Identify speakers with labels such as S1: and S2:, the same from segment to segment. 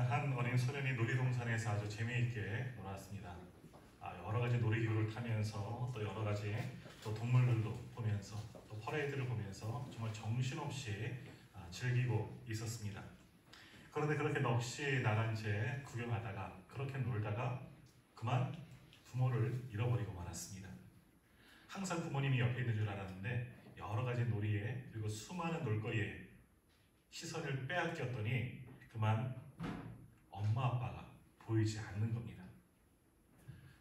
S1: 한 어린 소년이 놀이동산에서 아주 재미있게 놀았습니다. 여러 가지 놀이기구를 타면서 또 여러 가지 또 동물들도 보면서 또 퍼레이드를 보면서 정말 정신없이 즐기고 있었습니다. 그런데 그렇게 넋이 나간 채 구경하다가 그렇게 놀다가 그만 부모를 잃어버리고 말았습니다. 항상 부모님이 옆에 있는 줄 알았는데 여러 가지 놀이에 그리고 수많은 놀거리에 시선을 빼앗겼더니 그만 엄마 아빠가 보이지 않는 겁니다.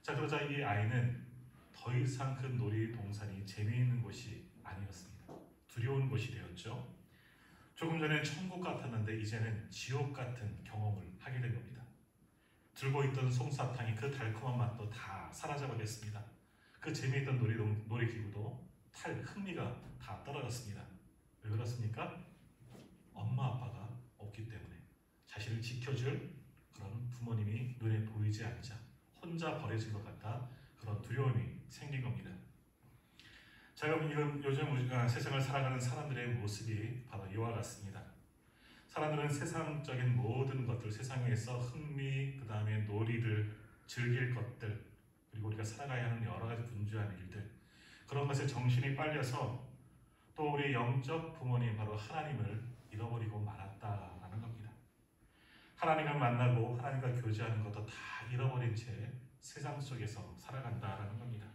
S1: 자, 그러자 이 아이는 더 이상 그 놀이동산이 재미있는 곳이 아니었습니다. 두려운 곳이 되었죠. 조금 전엔 천국 같았는데 이제는 지옥 같은 경험을 하게 된 겁니다. 들고 있던 솜사탕이 그 달콤한 맛도 다 사라져버렸습니다. 그 재미있던 놀이기구도 탈 흥미가 다 떨어졌습니다. 왜 그렇습니까? 엄마 아빠가 없기 때문에 자신을 지켜줄 그런 부모님이 눈에 보이지 않자 혼자 버려진 것 같다, 그런 두려움이 생긴 겁니다. 자, 여러분, 요즘 우리가 세상을 살아가는 사람들의 모습이 바로 이와 같습니다. 사람들은 세상적인 모든 것들, 세상에서 흥미, 그 다음에 놀이를 즐길 것들, 그리고 우리가 살아가야 하는 여러 가지 분주한 일들, 그런 것에 정신이 빨려서 또 우리 영적 부모님, 바로 하나님을 잃어버리고 말았다라는 겁니다. 하나님을 만나고 하나님과 교제하는 것도 다 잃어버린 채 세상 속에서 살아간다라는 겁니다.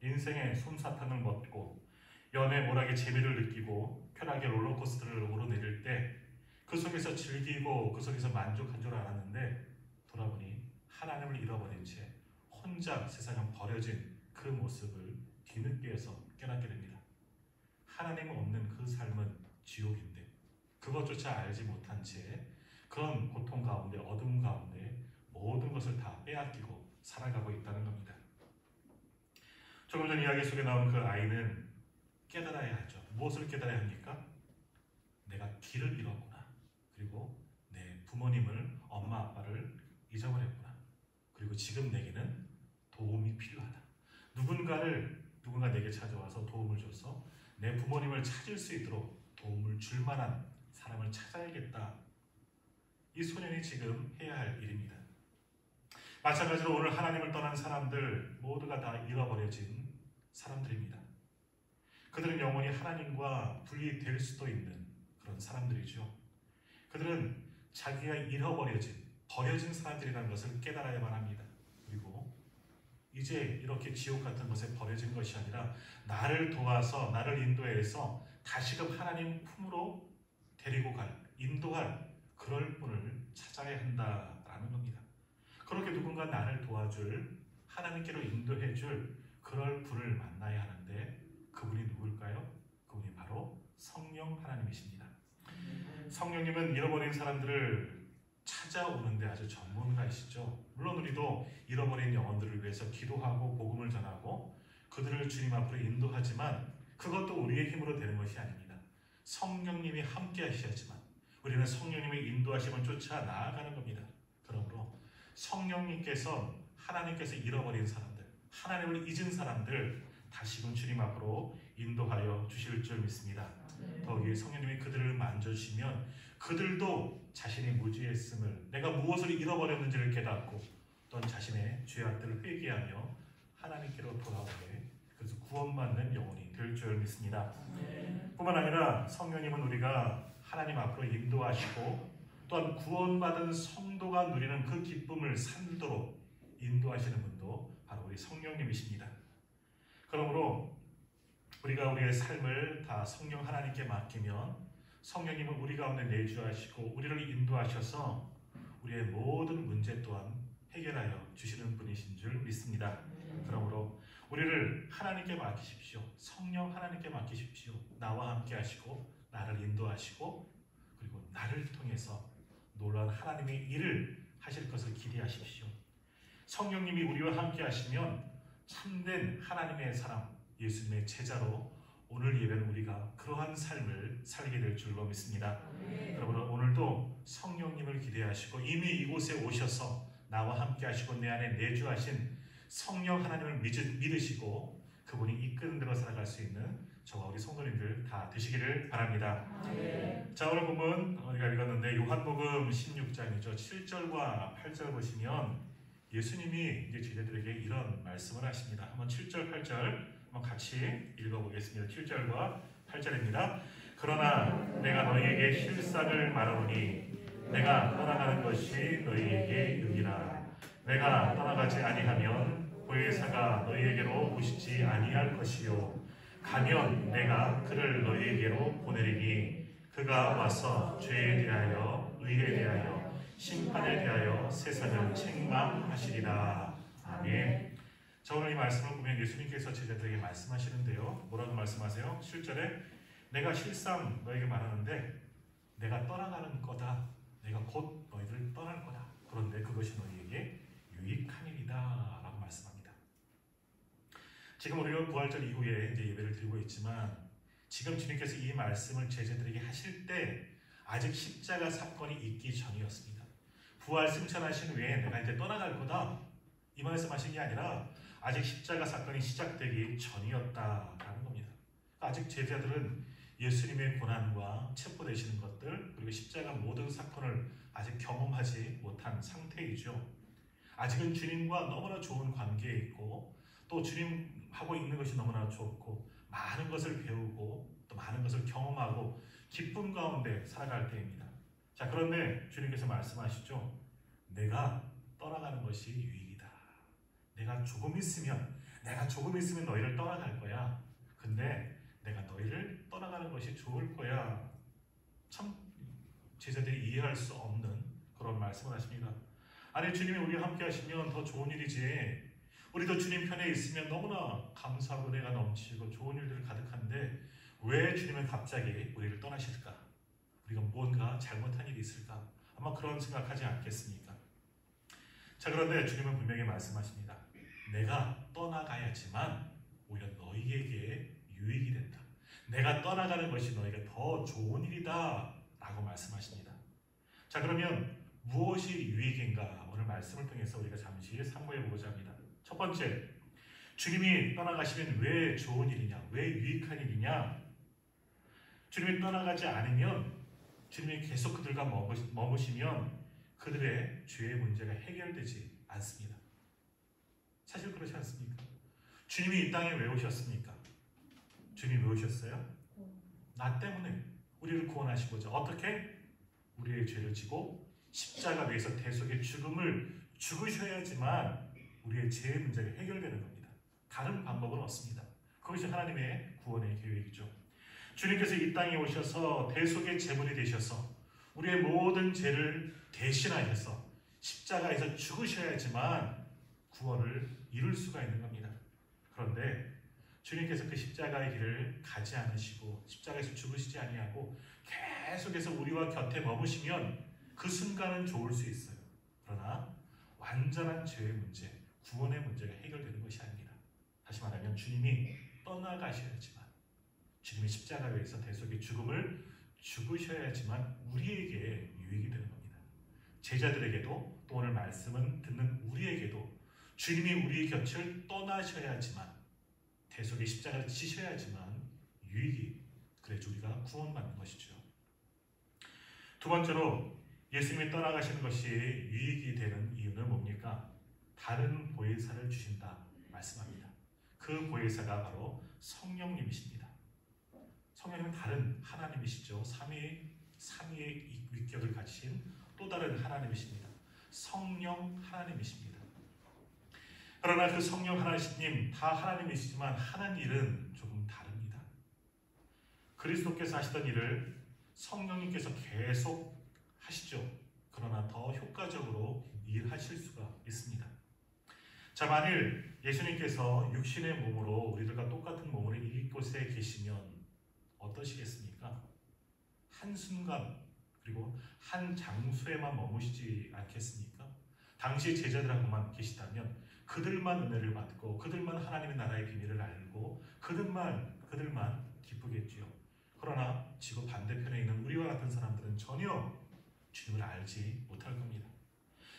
S1: 인생의 솜사탕을 먹고 연애 모락의 재미를 느끼고 쾌락의 롤러코스터를 오르내릴 때 그 속에서 즐기고 그 속에서 만족한 줄 알았는데 돌아보니 하나님을 잃어버린 채 혼자 세상에 버려진 그 모습을 뒤늦게에서 깨닫게 됩니다. 하나님 없는 그 삶은 지옥인데 그것조차 알지 못한 채 그런 고통 가운데, 어둠 가운데 모든 것을 다 빼앗기고 살아가고 있다는 겁니다. 조금 전 이야기 속에 나온 그 아이는 깨달아야 하죠. 무엇을 깨달아야 합니까? 내가 길을 잃었구나. 그리고 내 부모님을, 엄마 아빠를 잊어버렸구나. 그리고 지금 내게는 도움이 필요하다. 누군가 내게 찾아와서 도움을 줘서 내 부모님을 찾을 수 있도록 도움을 줄 만한 사람을 찾아야겠다. 이 소년이 지금 해야 할 일입니다. 마찬가지로 오늘 하나님을 떠난 사람들 모두가 다 잃어버려진 사람들입니다. 그들은 영원히 하나님과 분리될 수도 있는 그런 사람들이죠. 그들은 자기가 버려진 사람들이라는 것을 깨달아야만 합니다. 그리고 이제 이렇게 지옥 같은 곳에 버려진 것이 아니라 나를 도와서, 나를 인도해서 다시금 하나님 품으로 데리고 인도할 그럴 분을 찾아야 한다라는 겁니다. 그렇게 누군가 나를 도와줄, 하나님께로 인도해줄 그럴 분을 만나야 하는데 그분이 누굴까요? 그분이 바로 성령 하나님이십니다. 성령님은 잃어버린 사람들을 찾아오는데 아주 전문가이시죠. 물론 우리도 잃어버린 영혼들을 위해서 기도하고 복음을 전하고 그들을 주님 앞으로 인도하지만 그것도 우리의 힘으로 되는 것이 아닙니다. 성령님이 함께 하셔야지만 우리는 성령님의 인도하심을 쫓아 나아가는 겁니다. 그러므로 성령님께서, 하나님께서 잃어버린 사람들, 하나님을 잊은 사람들 다시금 주님 앞으로 인도하여 주실 줄 믿습니다. 더욱이 성령님이 그들을 만져주시면 그들도 자신의 무지했음을, 내가 무엇을 잃어버렸는지를 깨닫고 또한 자신의 죄악들을 회개하며 하나님께로 돌아오게, 그래서 구원받는 영혼이 될 줄 믿습니다. 뿐만 아니라 성령님은 우리가 하나님 앞으로 인도하시고 또한 구원받은 성도가 누리는 그 기쁨을 살도록 인도하시는 분도 바로 우리 성령님이십니다. 그러므로 우리가 우리의 삶을 다 성령 하나님께 맡기면 성령님은 우리 가운데 내주하시고 우리를 인도하셔서 우리의 모든 문제 또한 해결하여 주시는 분이신 줄 믿습니다. 그러므로 우리를 하나님께 맡기십시오. 성령 하나님께 맡기십시오. 나와 함께 하시고 나를 인도하시고 그리고 나를 통해서 놀라운 하나님의 일을 하실 것을 기대하십시오. 성령님이 우리와 함께 하시면 참된 하나님의 사람, 예수님의 제자로 오늘 예배는 우리가 그러한 삶을 살게 될 줄로 믿습니다. 여러분, 오늘도 성령님을 기대하시고 이미 이곳에 오셔서 나와 함께 하시고 내 안에 내주하신 성령 하나님을 믿으시고 그분이 이끄는 대로 살아갈 수 있는 저와 우리 성도님들 다 되시기를 바랍니다.
S2: 네.
S1: 자, 오늘 본문 우리가 읽었는데 요한복음 16장이죠. 7절과 8절 보시면 예수님이 이제 제자들에게 이런 말씀을 하십니다. 한번 7절, 8절 한번 같이 읽어보겠습니다. 7절과 8절입니다. 그러나 내가 너희에게 실상을 말하오니 내가 떠나가는 것이 너희에게 유익이라. 내가 떠나가지 아니하면 보혜사가 너희에게로 오시지 아니할 것이요 가면 내가 그를 너희에게로 보내리니 그가 와서 죄에 대하여 의에 대하여 심판에 대하여 세상을 책망하시리라. 아멘. 자, 오늘 이 말씀을 보면 예수님께서 제자들에게 말씀하시는데요. 뭐라고 말씀하세요? 7절에 내가 실상 너에게 말하는데 내가 떠나가는 거다. 내가 곧 너희들을 떠날 거다. 그런데 그것이 너희에게 유익하니이다 라고 말씀합니다. 지금 우리가 부활절 이후에 이제 예배를 드리고 있지만 지금 주님께서 이 말씀을 제자들에게 하실 때 아직 십자가 사건이 있기 전이었습니다. 부활 승천하신 후에 내가 이제 떠나갈 거다 이 말씀하신 게 아니라 아직 십자가 사건이 시작되기 전이었다라는 겁니다. 아직 제자들은 예수님의 고난과 체포되시는 것들 그리고 십자가 모든 사건을 아직 경험하지 못한 상태이죠. 아직은 주님과 너무나 좋은 관계에 있고 또 주님하고 있는 것이 너무나 좋고 많은 것을 배우고 또 많은 것을 경험하고 기쁨 가운데 살아갈 때입니다. 자, 그런데 주님께서 말씀하시죠. 내가 떠나가는 것이 유익이다. 내가 조금 있으면 너희를 떠나갈 거야. 근데 내가 너희를 떠나가는 것이 좋을 거야. 참 제자들이 이해할 수 없는 그런 말씀을 하십니다. 아니, 주님이 우리와 함께 하시면 더 좋은 일이지. 우리도 주님 편에 있으면 너무나 감사하고 내가 넘치고 좋은 일들을 가득한데 왜 주님은 갑자기 우리를 떠나실까? 우리가 뭔가 잘못한 일이 있을까? 아마 그런 생각하지 않겠습니까? 자, 그런데 주님은 분명히 말씀하십니다. 내가 떠나가야지만 오히려 너희에게 유익이 된다. 내가 떠나가는 것이 너희가 더 좋은 일이다 라고 말씀하십니다. 자, 그러면 무엇이 유익인가? 오늘 말씀을 통해서 우리가 잠시 상고해 보고자 합니다. 첫 번째, 주님이 떠나가시면 왜 좋은 일이냐? 왜 유익한 일이냐? 주님이 떠나가지 않으면 주님이 계속 그들과 머무시면 그들의 죄의 문제가 해결되지 않습니다. 사실 그렇지 않습니까? 주님이 이 땅에 왜 오셨습니까? 주님이 왜 오셨어요? 나 때문에 우리를 구원하시고자 어떻게? 우리의 죄를 지고 십자가 위에서 대속의 죽음을 죽으셔야지만 우리의 죄의 문제가 해결되는 겁니다. 다른 방법은 없습니다. 그것이 하나님의 구원의 계획이죠. 주님께서 이 땅에 오셔서 대속의 제물이 되셔서 우리의 모든 죄를 대신하셔서 십자가에서 죽으셔야지만 구원을 이룰 수가 있는 겁니다. 그런데 주님께서 그 십자가의 길을 가지 않으시고 십자가에서 죽으시지 아니하고 계속해서 우리와 곁에 머무시면 그 순간은 좋을 수 있어요. 그러나 완전한 죄의 문제, 구원의 문제가 해결되는 것이 아닙니다. 다시 말하면 주님이 떠나가셔야지만, 주님이 십자가 위에서 대속의 죽음을 죽으셔야지만 우리에게 유익이 되는 겁니다. 제자들에게도 또 오늘 말씀은 듣는 우리에게도 주님이 우리의 곁을 떠나셔야지만, 대속의 십자가를 지셔야지만 유익이, 그래서 우리가 구원받는 것이죠. 두 번째로 예수님이 떠나가시는 것이 유익이 되는 이유는 뭡니까? 다른 보혜사를 주신다 말씀합니다. 그 보혜사가 바로 성령님이십니다. 성령님은 다른 하나님이시죠. 삼위의 위격을 가지신 또 다른 하나님이십니다. 성령 하나님이십니다. 그러나 그 성령 하나님 다 하나님이시지만 하는 일은 조금 다릅니다. 그리스도께서 하시던 일을 성령님께서 계속 하시죠. 그러나 더 효과적으로 일하실 수가 있습니다. 자, 만일 예수님께서 육신의 몸으로 우리들과 똑같은 몸으로 이곳에 계시면 어떠시겠습니까? 한순간 그리고 한 장소에만 머무시지 않겠습니까? 당시 제자들하고만 계시다면 그들만 은혜를 받고 그들만 하나님의 나라의 비밀을 알고 그들만 기쁘겠지요. 그러나 지구 반대편에 있는 우리와 같은 사람들은 전혀 주님을 알지 못할 겁니다.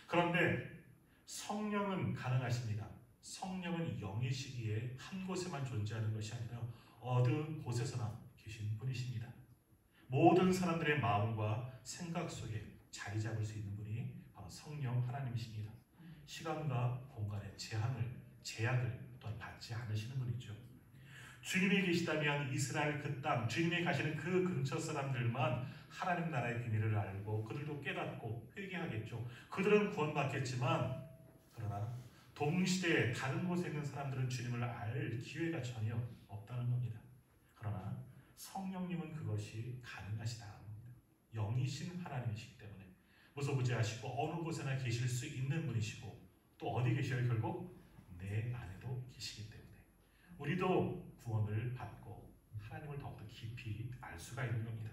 S1: 그런데 성령은 가능하십니다. 성령은 영이시기에 한 곳에만 존재하는 것이 아니라 어느 곳에서나 계신 분이십니다. 모든 사람들의 마음과 생각 속에 자리 잡을 수 있는 분이 바로 성령 하나님이십니다. 시간과 공간의 제약을 또한 받지 않으시는 분이죠. 주님이 계시다면 이스라엘 그 땅, 주님이 가시는 그 근처 사람들만 하나님 나라의 비밀을 알고 그들도 깨닫고 회개하겠죠. 그들은 구원받겠지만 그러나 동시대에 다른 곳에 있는 사람들은 주님을 알 기회가 전혀 없다는 겁니다. 그러나 성령님은 그것이 가능하시다는 겁니다. 영이신 하나님이시기 때문에 무소부재하시고 어느 곳에나 계실 수 있는 분이시고 또 어디 계셔요? 결국 내 안에도 계시기 때문에 우리도 구원을 받고 하나님을 더욱더 깊이 알 수가 있는 겁니다.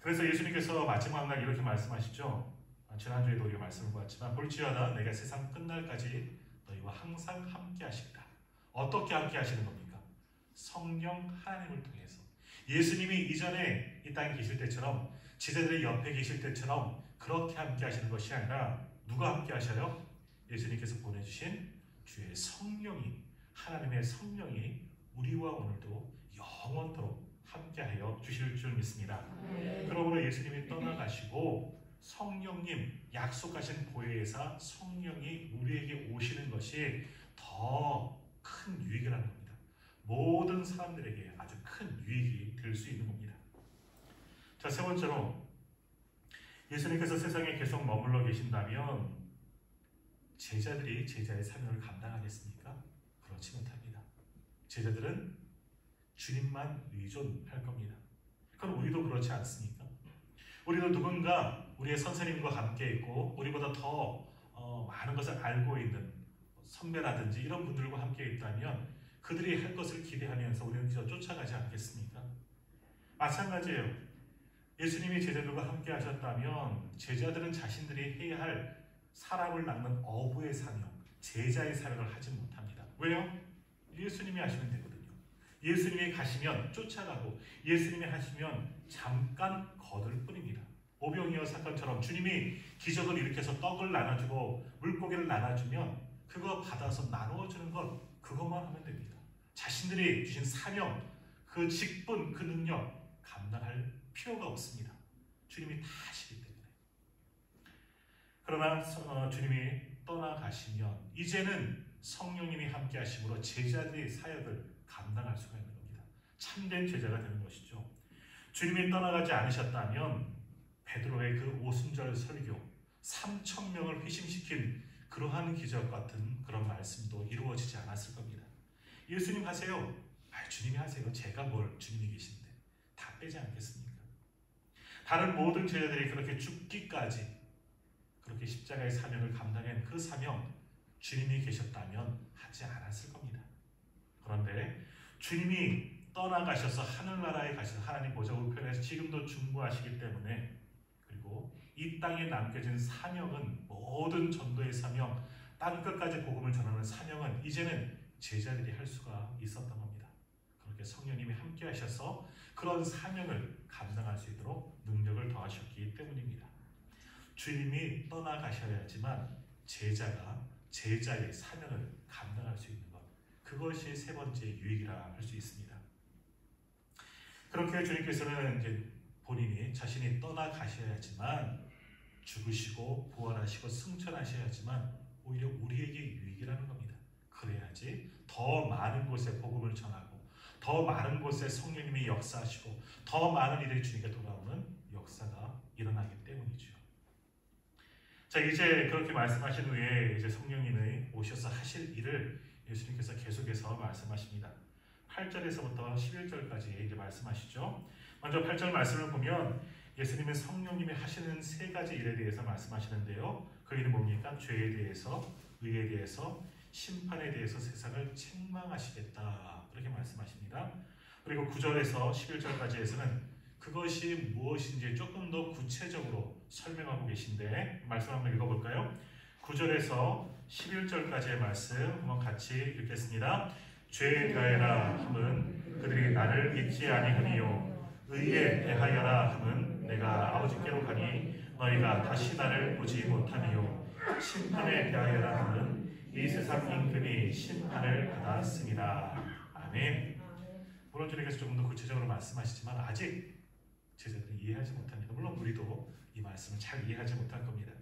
S1: 그래서 예수님께서 마지막 날 이렇게 말씀하시죠. 지난주에도 우리가 말씀을 보았지만 볼지어다 내가 세상 끝날까지 너희와 항상 함께 하시리라. 어떻게 함께 하시는 겁니까? 성령 하나님을 통해서. 예수님이 이전에 이 땅에 계실 때처럼 제자들의 옆에 계실 때처럼 그렇게 함께 하시는 것이 아니라 누가 함께 하셔요? 예수님께서 보내주신 주의 성령이, 하나님의 성령이 우리와 오늘도 영원토록 함께하여 주실 줄 믿습니다. 그러므로 예수님이 떠나가시고 성령님, 약속하신 보혜사 성령이 우리에게 오시는 것이 더 큰 유익이라는 겁니다. 모든 사람들에게 아주 큰 유익이 될 수 있는 겁니다. 자, 세 번째로 예수님께서 세상에 계속 머물러 계신다면 제자들이 제자의 사명을 감당하겠습니까? 그렇지 못합니다. 제자들은 주님만 의존할 겁니다. 그럼 우리도 그렇지 않습니까? 우리도 누군가 우리의 선생님과 함께 있고 우리보다 더 많은 것을 알고 있는 선배라든지 이런 분들과 함께 있다면 그들이 할 것을 기대하면서 우리는 그저 쫓아가지 않겠습니까? 마찬가지예요. 예수님이 제자들과 함께 하셨다면 제자들은 자신들이 해야 할 사람을 낚는 어부의 사명, 제자의 사명을 하지 못합니다. 왜요? 예수님이 하시면 되거든요. 예수님이 가시면 쫓아가고 예수님이 하시면 잠깐 거둘 뿐입니다. 오병이어 사건처럼 주님이 기적을 일으켜서 떡을 나눠주고 물고기를 나눠주면 그거 받아서 나누어주는 것, 그것만 하면 됩니다. 자신들이 주신 사명, 그 직분, 그 능력 감당할 필요가 없습니다. 주님이 다 하시기 때문에. 그러나 주님이 떠나가시면 이제는 성령님이 함께 하심으로 제자들의 사역을 감당할 수가 있는 겁니다. 참된 제자가 되는 것이죠. 주님이 떠나가지 않으셨다면 베드로의 그 오순절 설교, 3,000명을 회심시킨 그러한 기적 같은 그런 말씀도 이루어지지 않았을 겁니다. 예수님 하세요. 주님이 하세요. 제가 뭘 주님이 계신데 다 빼지 않겠습니까? 다른 모든 제자들이 그렇게 죽기까지 그렇게 십자가의 사명을 감당한 그 사명 주님이 계셨다면 하지 않았을 겁니다. 그런데 주님이 떠나가셔서 하늘나라에 가셔서 하나님 보좌 우편에서 지금도 중보하시기 때문에 그리고 이 땅에 남겨진 사명은 모든 전도의 사명, 땅끝까지 복음을 전하는 사명은 이제는 제자들이 할 수가 있었던 겁니다. 그렇게 성령님이 함께 하셔서 그런 사명을 감당할 수 있도록 능력을 더하셨기 때문입니다. 주님이 떠나가셔야지만 제자가 제자의 사명을 감당할 수 있는 것, 그것이 세 번째 유익이라 할 수 있습니다. 그렇게 주님께서는 이제 본인이 자신이 떠나가셔야지만 죽으시고 부활하시고 승천하셔야지만 오히려 우리에게 유익이라는 겁니다. 그래야지 더 많은 곳에 복음을 전하고 더 많은 곳에 성령님이 역사하시고 더 많은 일이 주님께 돌아오는 역사가 일어나기 때문이죠. 자, 이제 그렇게 말씀하신 후에 이제 성령님이 오셔서 하실 일을 예수님께서 계속해서 말씀하십니다. 8절에서부터 11절까지 이제 말씀하시죠. 먼저 8절 말씀을 보면 예수님은 성령님이 하시는 세 가지 일에 대해서 말씀하시는데요. 그 일은 뭡니까? 죄에 대해서, 의에 대해서, 심판에 대해서 세상을 책망하시겠다. 그렇게 말씀하십니다. 그리고 9절에서 11절까지에서는 그것이 무엇인지 조금 더 구체적으로 설명하고 계신데 말씀 한번 읽어볼까요? 9절에서 11절까지의 말씀 한번 같이 읽겠습니다. 죄에 대하여라 함은 그들이 나를 믿지 아니하니요 의에 대하여라 함은 내가 아버지께로 가니 너희가 다시 나를 보지 못하니요 심판에 대하여라 함은 이 세상 임금이 심판을 받았습니다. 아멘. 물론 주님께서 조금 더 구체적으로 말씀하시지만 아직 제자들은 이해하지 못합니다. 물론 우리도 이 말씀을 잘 이해하지 못할 겁니다.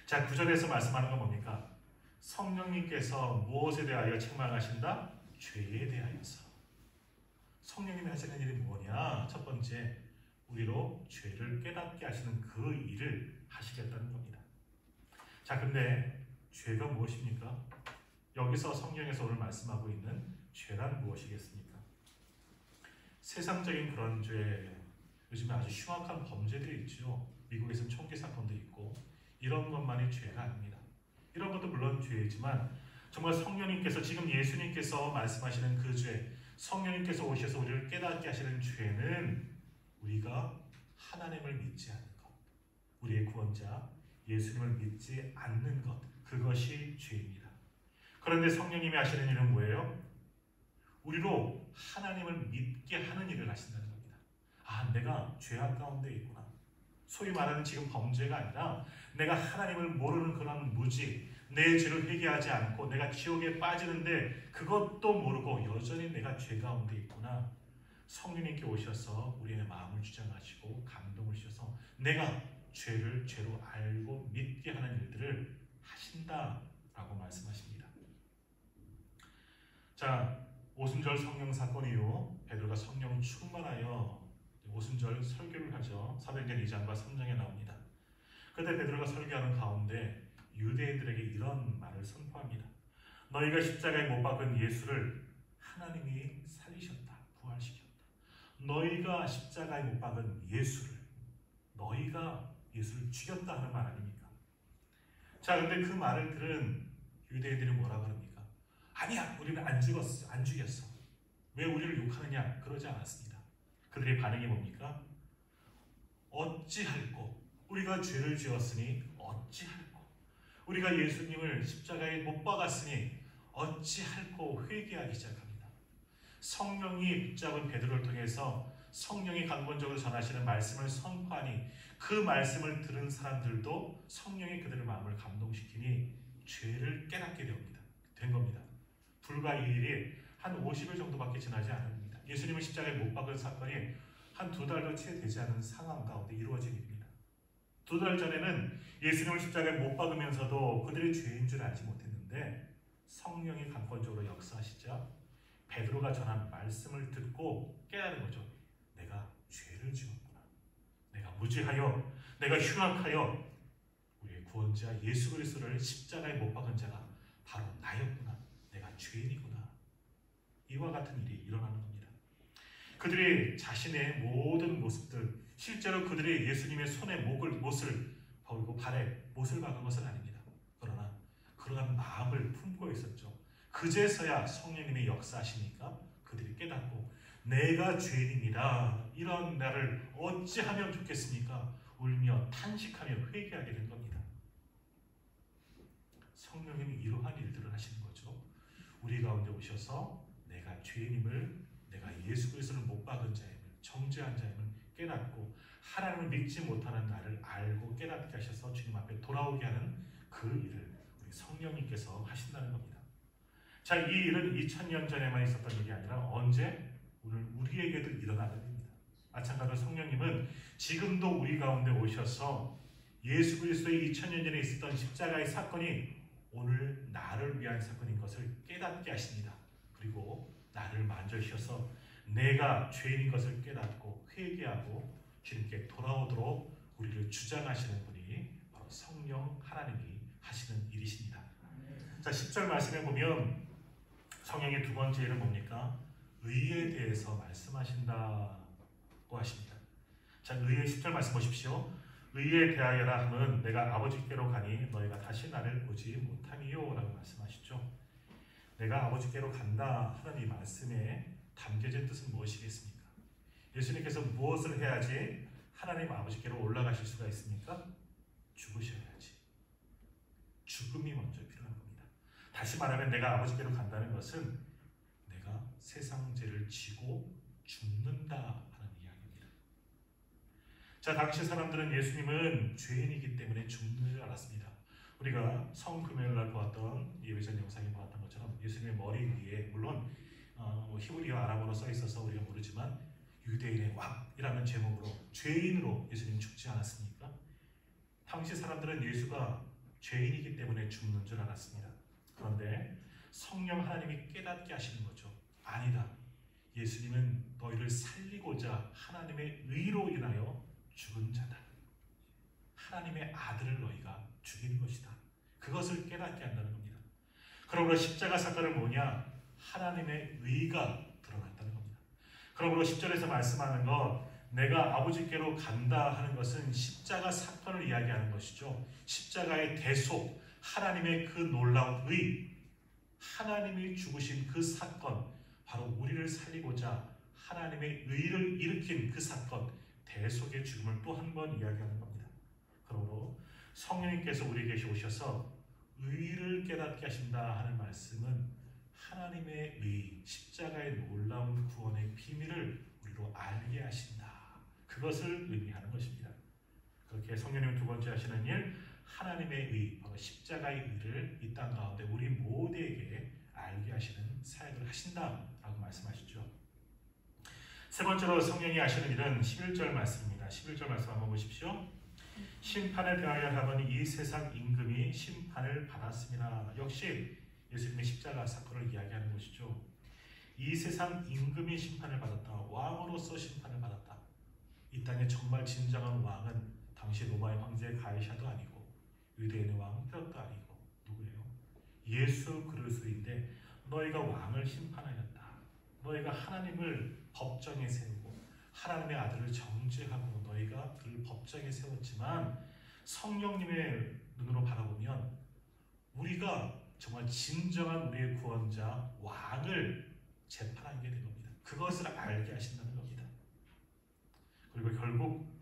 S1: 자, 9절에서 말씀하는 건 뭡니까? 성령님께서 무엇에 대하여 책망하신다? 죄에 대하여서. 성령님이 하시는 일이 뭐냐? 첫 번째, 우리로 죄를 깨닫게 하시는 그 일을 하시겠다는 겁니다. 자, 근데 죄가 무엇입니까? 여기서 성경에서 오늘 말씀하고 있는 죄란 무엇이겠습니까? 세상적인 그런 죄, 요즘에 아주 흉악한 범죄들이 있죠. 미국에서는 총기 사건도 있고 이런 것만이 죄가 아닙니다. 이런 것도 물론 죄이지만 정말 성령님께서 지금 예수님께서 말씀하시는 그 죄, 성령님께서 오셔서 우리를 깨닫게 하시는 죄는 우리가 하나님을 믿지 않는 것, 우리의 구원자 예수님을 믿지 않는 것, 그것이 죄입니다. 그런데 성령님이 하시는 일은 뭐예요? 우리로 하나님을 믿게 하는 일을 하신다는 겁니다. 아, 내가 죄악 가운데 있구나. 소위 말하는 지금 범죄가 아니라 내가 하나님을 모르는 그런 무지, 내 죄를 회개하지 않고 내가 지옥에 빠지는데 그것도 모르고 여전히 내가 죄 가운데 있구나. 성령님께 오셔서 우리의 마음을 주장하시고 감동을 주셔서 내가 죄를 죄로 알고 믿게 하는 일들을 하신다라고 말씀하십니다. 자, 오순절 성령 사건 이후 베드로가 성령 충만하여 오순절 설교를 하죠. 사도행전 2장과 3장에 나옵니다. 그때 베드로가 설교하는 가운데 유대인들에게 이런 말을 선포합니다. 너희가 십자가에 못 박은 예수를 하나님이 살리셨다, 부활시켰다. 너희가 십자가에 못 박은 예수를, 너희가 예수를 죽였다 하는 말 아닙니까? 자, 근데 그 말을 들은 유대인들이 뭐라 그럽니까? 아니야, 우리는 안 죽였어. 왜 우리를 욕하느냐? 그러지 않았습니다. 그들의 반응이 뭡니까? 어찌할꼬? 우리가 죄를 지었으니 어찌할꼬? 우리가 예수님을 십자가에 못 박았으니 어찌할꼬? 회개하기 시작합니다. 성령이 붙잡은 베드로를 통해서 성령이 강권적으로 전하시는 말씀을 선포하니 그 말씀을 들은 사람들도 성령이 그들의 마음을 감동시키니 죄를 깨닫게 된 겁니다. 불과 이 일이 한 50일 정도밖에 지나지 않습니다. 예수님을 십자가에 못 박은 사건이 한 2달도 채 되지 않은 상황 가운데 이루어진 일입니다. 2달 전에는 예수님을 십자가에 못 박으면서도 그들이 죄인 줄 알지 못했는데 성령이 강권적으로 역사하시자 베드로가 전한 말씀을 듣고 깨달은 거죠. 내가 죄를 지었구나. 내가 무지하여, 내가 흉악하여 우리의 구원자 예수 그리스도를 십자가에 못 박은 자가 바로 나였구나. 내가 죄인이구나. 이와 같은 일이 일어나는 겁니다. 그들이 자신의 모든 모습들, 실제로 그들이 예수님의 손에 못을 버리고 발에 못을 박은 것은 아닙니다. 그러나 그러한 마음을 품고 있었죠. 그제서야 성령님이 역사하시니까 그들이 깨닫고 내가 죄인입니다. 이런 나를 어찌하면 좋겠습니까? 울며 탄식하며 회개하게 된 겁니다. 성령님이 이러한 일들을 하시는 거죠. 우리 가운데 오셔서 내가 죄인임을, 내가 예수 그리스도를 못 박은 자임을, 정죄한 자임을 깨닫고 하나님을 믿지 못하는 나를 알고 깨닫게 하셔서 주님 앞에 돌아오게 하는 그 일을 우리 성령님께서 하신다는 겁니다. 자, 이 일은 2000년 전에만 있었던 일이 아니라 언제? 오늘 우리에게도 일어나는 일입니다. 마찬가지로 성령님은 지금도 우리 가운데 오셔서 예수 그리스도의 2000년 전에 있었던 십자가의 사건이 오늘 나를 위한 사건인 것을 깨닫게 하십니다. 그리고 나를 만져주셔서 내가 죄인인 것을 깨닫고 회개하고 주님께 돌아오도록 우리를 주장하시는 분이 바로 성령 하나님이 하시는 일이십니다. 자, 10절 말씀에 보면 성령의 두 번째 일은 뭡니까? 의에 대해서 말씀하신다고 하십니다. 자, 의의 10절 말씀 보십시오. 의에 대하여라 함은 내가 아버지께로 가니 너희가 다시 나를 보지 못함이요 라고 말씀하시죠. 내가 아버지께로 간다 하는 이 말씀에 담겨진 뜻은 무엇이겠습니까? 예수님께서 무엇을 해야지 하나님 아버지께로 올라가실 수가 있습니까? 죽으셔야지. 죽음이 먼저 필요한 겁니다. 다시 말하면 내가 아버지께로 간다는 것은 내가 세상 죄를 지고 죽는다 하는 이야기입니다. 자, 당시 사람들은 예수님은 죄인이기 때문에 죽는 줄 알았습니다. 우리가 성금요일날 보았던 예배전 영상에 보았던 것처럼 예수님의 머리 위에 물론 히브리어 아람어로 써 있어서 우리가 모르지만 유대인의 왕이라는 제목으로 죄인으로 예수님 죽지 않았습니까? 당시 사람들은 예수가 죄인이기 때문에 죽는 줄 알았습니다. 그런데 성령 하나님이 깨닫게 하시는 거죠. 아니다. 예수님은 너희를 살리고자 하나님의 의로 인하여 죽은 자다. 하나님의 아들을 너희가 죽인 것이다. 그것을 깨닫게 한다는 겁니다. 그러므로 십자가 사건은 뭐냐? 하나님의 의가 드러났다는 겁니다. 그러므로 10절에서 말씀하는 것, 내가 아버지께로 간다 하는 것은 십자가 사건을 이야기하는 것이죠. 십자가의 대속, 하나님의 그 놀라운 의, 하나님이 죽으신 그 사건, 바로 우리를 살리고자 하나님의 의를 일으킨 그 사건, 대속의 죽음을 또 한 번 이야기하는 겁니다. 그러므로 성령님께서 우리에게 오셔서 의를 깨닫게 하신다 하는 말씀은 하나님의 의, 십자가의 놀라운 구원의 비밀을 우리로 알게 하신다. 그것을 의미하는 것입니다. 그렇게 성령님 두 번째 하시는 일, 하나님의 의, 바로 십자가의 의를 이 땅 가운데 우리 모두에게 알게 하시는 사역을 하신다라고 말씀하시죠. 세 번째로 성령이 하시는 일은 11절 말씀입니다. 11절 말씀 한번 보십시오. 심판에 대하여 하면 이 세상 임금이 심판을 받았습니다. 역시 예수님의 십자가 사건을 이야기하는 것이죠. 이 세상 임금이 심판을 받았다. 왕으로서 심판을 받았다. 이 땅에 정말 진정한 왕은 당시 로마의 황제 가이사도 아니고 유대인의 왕 헤롯도 아니고 누구예요? 예수 그리스도인데 너희가 왕을 심판하였다. 너희가 하나님을 법정에 세우고 하나님의 아들을 정죄하고 너희가 그를 법정에 세웠지만 성령님의 눈으로 바라보면 우리가 정말 진정한 우리의 구원자 왕을 재판하게 된 겁니다. 그것을 알게 하신다는 겁니다. 그리고 결국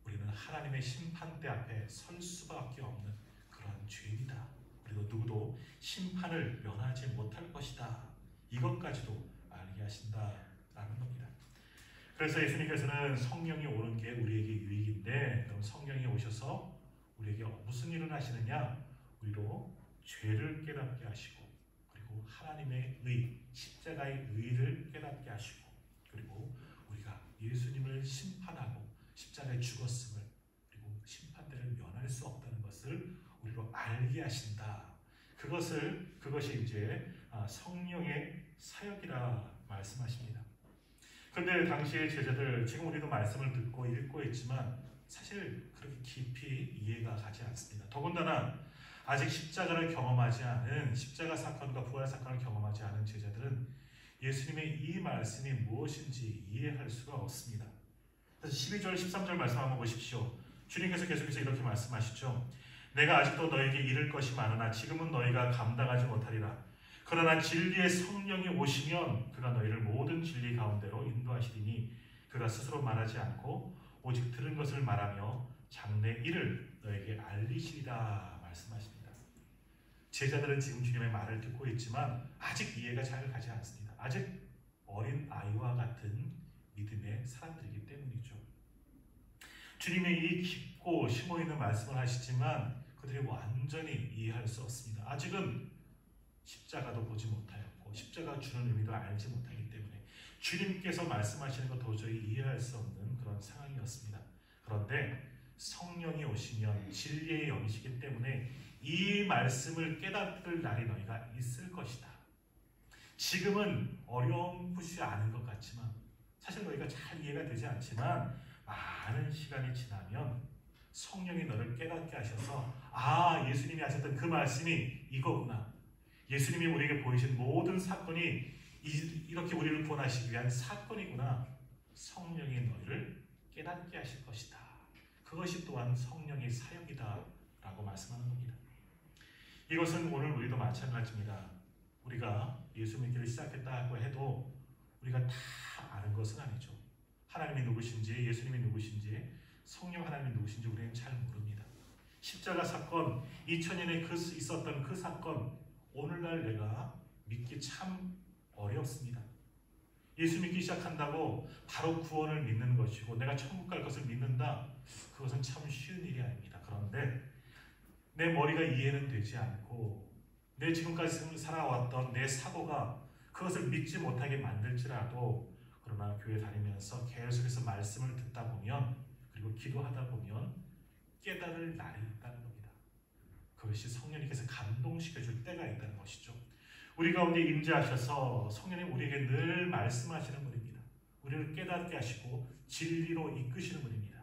S1: 우리는 하나님의 심판대 앞에 설 수밖에 없는 그러한 죄인이다. 그리고 누구도 심판을 면하지 못할 것이다. 이것까지도 알게 하신다라는 겁니다. 그래서 예수님께서는 성령이 오는 게 우리에게 유익인데, 그럼 성령이 오셔서 우리에게 무슨 일을 하시느냐? 우리로 죄를 깨닫게 하시고, 그리고 하나님의 의, 십자가의 의를 깨닫게 하시고, 그리고 우리가 예수님을 심판하고 십자가에 죽었음을, 그리고 심판대를 면할 수 없다는 것을 우리로 알게 하신다. 그것이 이제 성령의 사역이라 말씀하십니다. 그런데 당시의 제자들, 지금 우리도 말씀을 듣고 읽고 있지만 사실 그렇게 깊이 이해가 가지 않습니다. 더군다나 아직 십자가를 경험하지 않은, 십자가 사건과 부활 사건을 경험하지 않은 제자들은 예수님의 이 말씀이 무엇인지 이해할 수가 없습니다. 그래서 12절, 13절 말씀 한번 보십시오. 주님께서 계속해서 이렇게 말씀하시죠. 내가 아직도 너에게 이를 것이 많으나 지금은 너희가 감당하지 못하리라. 그러나 진리의 성령이 오시면 그가 너희를 모든 진리 가운데로 인도하시리니 그가 스스로 말하지 않고 오직 들은 것을 말하며 장래 일을 너에게 알리시리라 말씀하십니다. 제자들은 지금 주님의 말을 듣고 있지만 아직 이해가 잘 가지 않습니다. 아직 어린 아이와 같은 믿음의 사람들이기 때문이죠. 주님의 이 깊고 심오있는 말씀을 하시지만 그들이 완전히 이해할 수 없습니다. 아직은 십자가도 보지 못하였고 십자가 주는 의미도 알지 못하기 때문에 주님께서 말씀하시는 것 도저히 이해할 수 없는 그런 상황이었습니다. 그런데 성령이 오시면 진리의 영이시기 때문에 이 말씀을 깨닫을 날이 너희가 있을 것이다. 지금은 어렴풋이 아는 것 같지만 사실 너희가 잘 이해가 되지 않지만 많은 시간이 지나면 성령이 너를 깨닫게 하셔서 예수님이 하셨던 그 말씀이 이거구나. 예수님이 우리에게 보이신 모든 사건이 이렇게 우리를 구원하시기 위한 사건이구나. 성령이 너희를 깨닫게 하실 것이다. 그것이 또한 성령의 사역이다 라고 말씀하는 겁니다. 이것은 오늘 우리도 마찬가지입니다. 우리가 예수 믿기를 시작했다고 해도 우리가 다 아는 것은 아니죠. 하나님이 누구신지, 예수님이 누구신지, 성령 하나님이 누구신지 우리는 잘 모릅니다. 십자가 사건, 2000년에 있었던 그 사건, 오늘날 내가 믿기 참 어렵습니다. 예수 믿기 시작한다고 바로 구원을 믿는 것이고 내가 천국 갈 것을 믿는다, 그것은 참 쉬운 일이 아닙니다. 그런데 내 머리가 이해는 되지 않고 내 지금까지 살아왔던 내 사고가 그것을 믿지 못하게 만들지라도 그러나 교회 다니면서 계속해서 말씀을 듣다 보면 그리고 기도하다 보면 깨달을 날이 있다는 겁니다. 그것이 성령님께서 감동시켜줄 때가 있다는 것이죠. 우리 가운데 임재하셔서 성령님 우리에게 늘 말씀하시는 분입니다. 우리를 깨닫게 하시고 진리로 이끄시는 분입니다.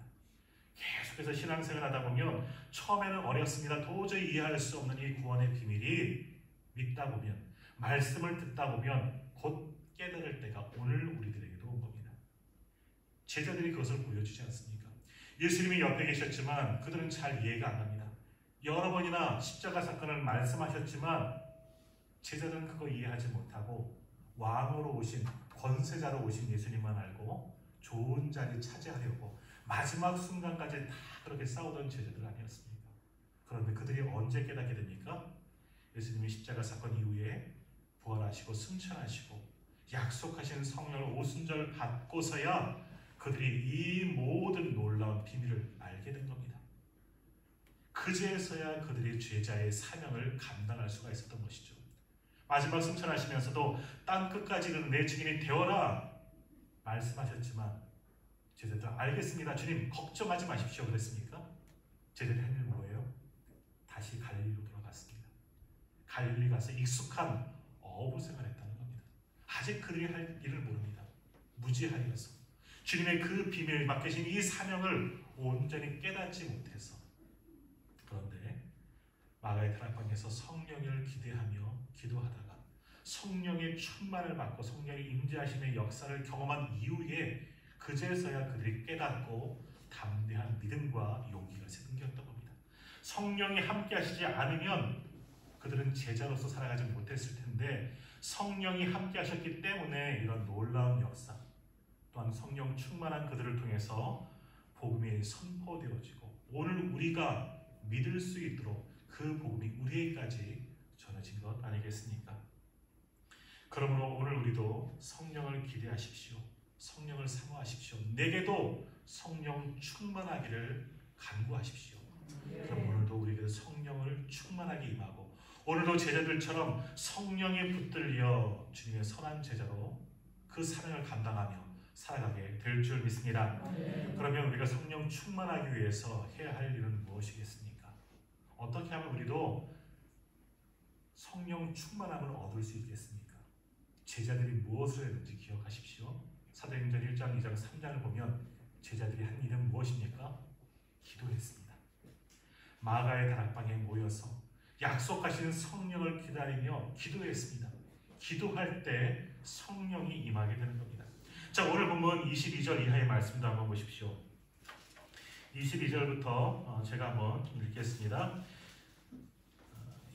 S1: 계속해서 신앙생활 하다 보면 처음에는 어렵습니다. 도저히 이해할 수 없는 이 구원의 비밀이 믿다 보면 말씀을 듣다 보면 곧 깨달을 때가 오늘 우리들에게도 온 겁니다. 제자들이 그것을 보여주지 않습니까? 예수님이 옆에 계셨지만 그들은 잘 이해가 안 갑니다. 여러 번이나 십자가 사건을 말씀하셨지만 제자들은 그거 이해하지 못하고 왕으로 오신 권세자로 오신 예수님만 알고 좋은 자리 차지하려고 마지막 순간까지 다 그렇게 싸우던 제자들 아니었습니까? 그런데 그들이 언제 깨닫게 됩니까? 예수님이 십자가 사건 이후에 부활하시고 승천하시고 약속하신 성령을 오순절 받고서야 그들이 이 모든 놀라운 비밀을 알게 된 겁니다. 그제서야 그들이 제자의 사명을 감당할 수가 있었던 것이죠. 마지막 승천하시면서도 땅 끝까지 내 증인이 되어라 말씀하셨지만 제자들 알겠습니다. 주님 걱정하지 마십시오 그랬습니까? 제자들이 한 일 뭐예요? 다시 갈릴리로 돌아갔습니다. 갈릴리 가서 익숙한 어부 생활했다는 겁니다. 아직 그들이 할 일을 모릅니다. 무지하여서 주님의 그 비밀 맡기신 이 사명을 온전히 깨닫지 못해서. 그런데 마가의 다락방에서 성령을 기대하며 기도하다가 성령의 충만을 받고 성령의 임재하심의 역사를 경험한 이후에 그제서야 그들이 깨닫고 담대한 믿음과 용기가 생겼던 겁니다. 성령이 함께 하시지 않으면 그들은 제자로서 살아가지 못했을 텐데 성령이 함께 하셨기 때문에 이런 놀라운 역사 또한 성령 충만한 그들을 통해서 복음이 선포되어지고 오늘 우리가 믿을 수 있도록 그 복음이 우리에게까지 전해진 것 아니겠습니까? 그러므로 오늘 우리도 성령을 기대하십시오. 성령을 사모하십시오. 내게도 성령 충만하기를 간구하십시오. 그럼 오늘도 우리에게 성령을 충만하게 임하고 오늘도 제자들처럼 성령에 붙들려 주님의 선한 제자로 그 사명을 감당하며 살아가게 될 줄 믿습니다. 그러면 우리가 성령 충만하기 위해서 해야 할 일은 무엇이겠습니까? 어떻게 하면 우리도 성령 충만함을 얻을 수 있겠습니까? 제자들이 무엇을 했는지 기억하십시오. 사도행전 1장, 2장, 3장을 보면 제자들이 한 일은 무엇입니까? 기도했습니다. 마가의 다락방에 모여서 약속하신 성령을 기다리며 기도했습니다. 기도할 때 성령이 임하게 되는 겁니다. 자, 오늘 본문 22절 이하의 말씀도 한번 보십시오. 22절부터 제가 한번 읽겠습니다.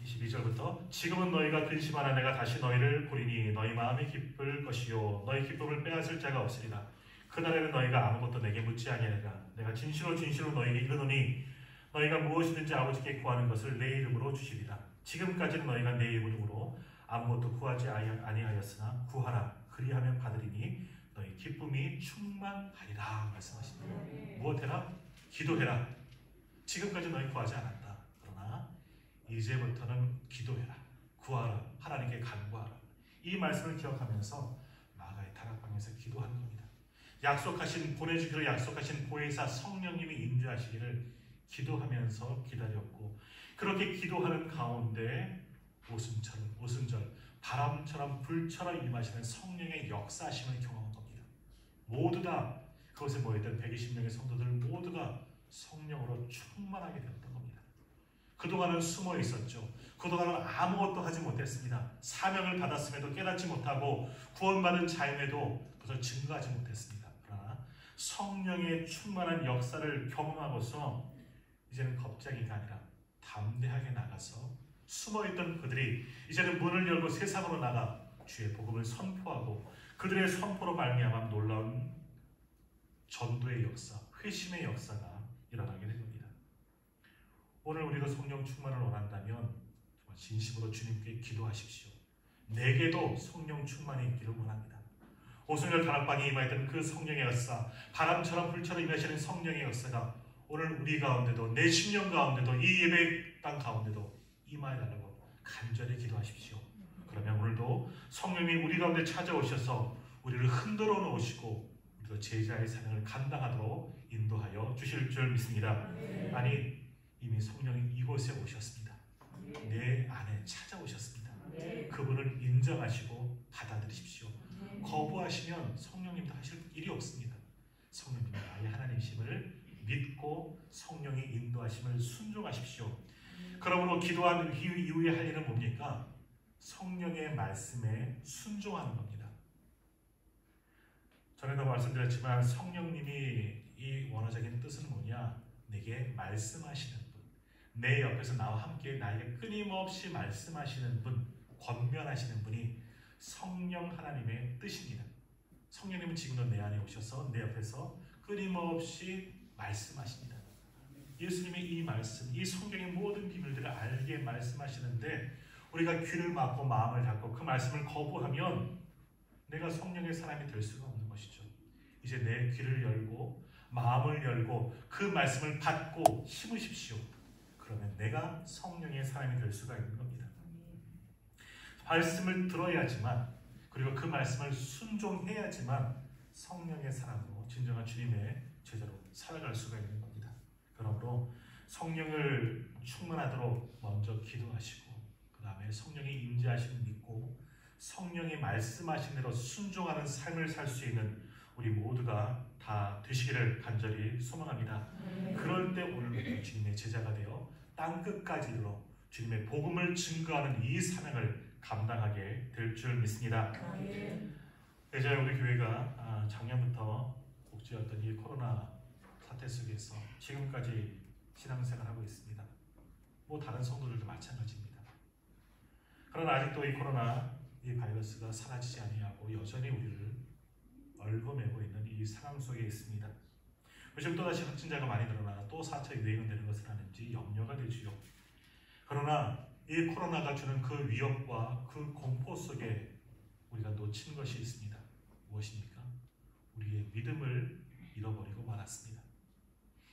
S1: 22절부터 지금은 너희가 근심하나 내가 다시 너희를 보리니 너희 마음이 기쁠 것이요 너희 기쁨을 빼앗을 자가 없으리라. 그날에는 너희가 아무것도 내게 묻지 아니하리라. 내가 진실로 진실로 너희에게 이르노니 너희가 무엇이든지 아버지께 구하는 것을 내 이름으로 주시리라. 지금까지는 너희가 내 이름으로 아무것도 구하지 아니하였으나 구하라. 그리하면 받으리니 너희 기쁨이 충만하리라 말씀하십니다. 무엇해라? 기도해라. 지금까지 너희 구하지 않았다. 그러나 이제부터는 기도해라. 구하라. 하나님께 간구하라. 이 말씀을 기억하면서 마가의 다락방에서 기도하는 겁니다. 약속하신 보내주기로 약속하신 보혜사 성령님이 임재하시기를 기도하면서 기다렸고 그렇게 기도하는 가운데 오순절 바람처럼 불처럼 임하시는 성령의 역사하심을 경험한 겁니다. 모두 다 그것에 모였던 120명의 성도들 모두가 성령으로 충만하게 되었던 겁니다. 그동안은 숨어 있었죠. 그동안은 아무것도 하지 못했습니다. 사명을 받았음에도 깨닫지 못하고 구원받은 자임에도 그것을 증거하지 못했습니다. 그러나 성령의 충만한 역사를 경험하고서 이제는 겁쟁이가 아니라 담대하게 나가서 숨어있던 그들이 이제는 문을 열고 세상으로 나가 주의 복음을 선포하고 그들의 선포로 말미암아 놀라운 전도의 역사, 회심의 역사가 일어나게 된 겁니다. 오늘 우리가 성령 충만을 원한다면 정말 진심으로 주님께 기도하십시오. 내게도 성령 충만이 있기를 원합니다. 오순절 다락방에 임하였던 그 성령의 역사, 바람처럼 불처럼 임하시는 성령의 역사가 오늘 우리 가운데도 내 심령 가운데도 이 예배 땅 가운데도 임하여달라고 간절히 기도하십시오. 그러면 오늘도 성령이 우리 가운데 찾아오셔서 우리를 흔들어 놓으시고 우리도 제자의 사명을 감당하도록 인도하여 주실 줄 믿습니다. 아니, 이미 성령이 이곳에 오셨습니다. 내 안에 찾아오셨습니다. 그분을 인정하시고 받아들이십시오. 거부하시면 성령님도 하실 일이 없습니다. 성령님이 나의 하나님이심을 믿고 성령의 인도하심을 순종하십시오. 그러므로 기도한 이후에 할 일은 뭡니까? 성령의 말씀에 순종하는 겁니다. 전에도 말씀드렸지만 성령님이 이 원어적인 뜻은 뭐냐? 내게 말씀하시는 분, 내 옆에서 나와 함께 나에게 끊임없이 말씀하시는 분, 권면하시는 분이 성령 하나님의 뜻입니다. 성령님은 지금도 내 안에 오셔서 내 옆에서 끊임없이 말씀하십니다. 예수님의 이 말씀, 이 성경의 모든 비밀들을 알게 말씀하시는데 우리가 귀를 막고 마음을 닫고 그 말씀을 거부하면 내가 성령의 사람이 될 수가 없는 것이죠. 이제 내 귀를 열고 마음을 열고 그 말씀을 받고 심으십시오. 그러면 내가 성령의 사람이 될 수가 있는 겁니다. 말씀을 들어야지만, 그리고 그 말씀을 순종해야지만 성령의 사람으로 진정한 주님의 제자로 살아갈 수가 있는 겁니다. 그러므로 성령을 충만하도록 먼저 기도하시고 그 다음에 성령의 임재하심을 믿고 성령이 말씀하신 대로 순종하는 삶을 살 수 있는 우리 모두가 다 되시기를 간절히 소망합니다. 그럴 때 오늘 주님의 제자가 되어 땅끝까지 이르러 주님의 복음을 증거하는 이 사명을 감당하게 될 줄 믿습니다. 이제 우리 교회가 작년부터 복지였던 이 코로나 사태 속에서 지금까지 신앙생활하고 있습니다. 뭐 다른 성도들도 마찬가지입니다. 그러나 아직도 이 코로나 이 바이러스가 사라지지 아니하고 여전히 우리를 얽어매고 있는 이 상황 속에 있습니다. 요즘 또다시 확진자가 많이 늘어나 또 4차 유행은 되는 것을 아는지 염려가 되지요. 그러나 이 코로나가 주는 그 위협과 그 공포 속에 우리가 놓친 것이 있습니다. 무엇입니까? 우리의 믿음을 잃어버리고 말았습니다.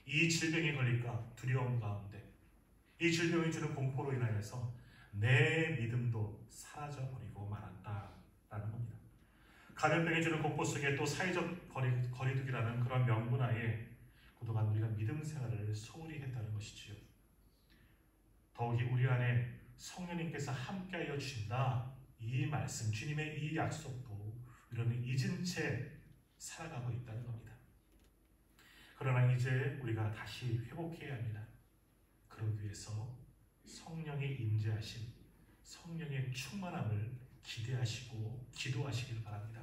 S1: 이 질병에 걸릴까 두려움 가운데, 이 질병이 주는 공포로 인하여서 내 믿음도 사라져버리고 말았다라는 겁니다. 감염병이 주는 공포 속에 또 사회적 거리두기라는 그런 명분하에 그동안 우리가 믿음 생활을 소홀히 했다는 것이지요. 더욱이 우리 안에 성령님께서 함께하여 주신다, 이 말씀, 주님의 이 약속도 우리는 잊은 채 살아가고 있다는 겁니다. 그러나 이제 우리가 다시 회복해야 합니다. 그러기 위해서 성령의 임재하심, 성령의 충만함을 기대하시고 기도하시길 바랍니다.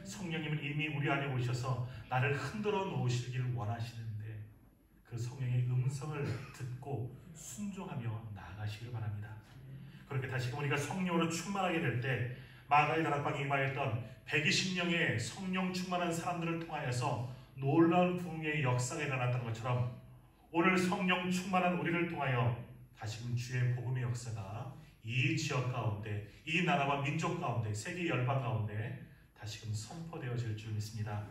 S1: 성령님은 이미 우리 안에 오셔서 나를 흔들어 놓으시길 원하시는데 그 성령의 음성을 듣고 순종하며 나아가시길 바랍니다. 그렇게 다시금 우리가 성령으로 충만하게 될 때 마가의 다락방에 임하였던 120명의 성령 충만한 사람들을 통하여서 놀라운 부흥의 역사가 일어났던 것처럼 오늘 성령 충만한 우리를 통하여 다시금 주의 복음의 역사가 이 지역 가운데, 이 나라와 민족 가운데, 세계 열방 가운데 다시금 선포되어질 줄 믿습니다.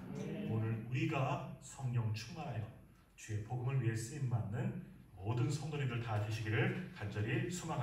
S1: 오늘 우리가 성령 충만하여 주의 복음을 위해 쓰임받는 모든 성도님들 다 되시기를 간절히 소망합니다.